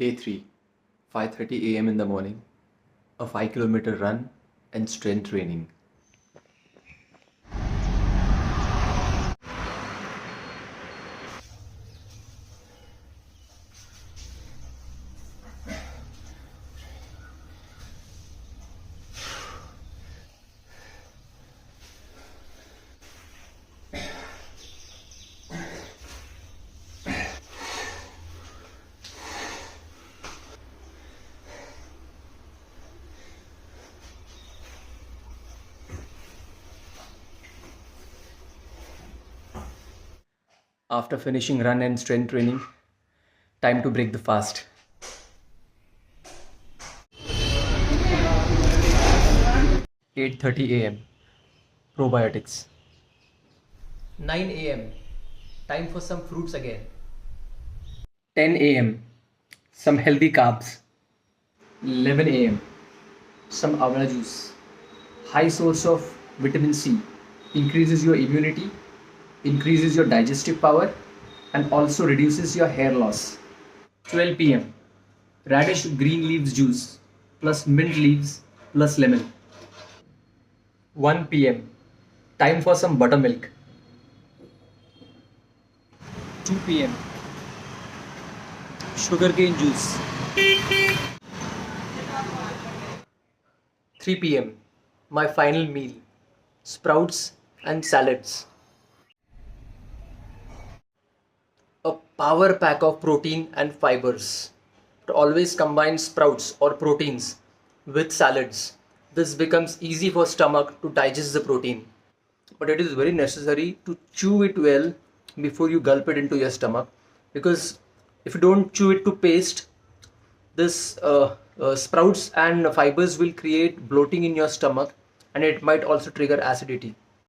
Day 3, 5:30 a.m. in the morning, a 5 kilometer run and strength training. After finishing run and strength training, time to break the fast. 8:30 a.m. Probiotics. 9 a.m. Time for some fruits again. 10 a.m. Some healthy carbs. 11 a.m. Some avla juice. High source of vitamin C. Increases your immunity, increases your digestive power, and also reduces your hair loss. 12 p.m. Radish green leaves juice plus mint leaves plus lemon. 1 p.m. Time for some buttermilk. 2 p.m. Sugarcane juice. 3 p.m. My final meal. Sprouts and salads. A power pack of protein and fibers. To always combine sprouts or proteins with salads. This becomes easy for stomach to digest the protein. But it is very necessary to chew it well before you gulp it into your stomach, because if you don't chew it to paste, this sprouts and fibers will create bloating in your stomach, and it might also trigger acidity.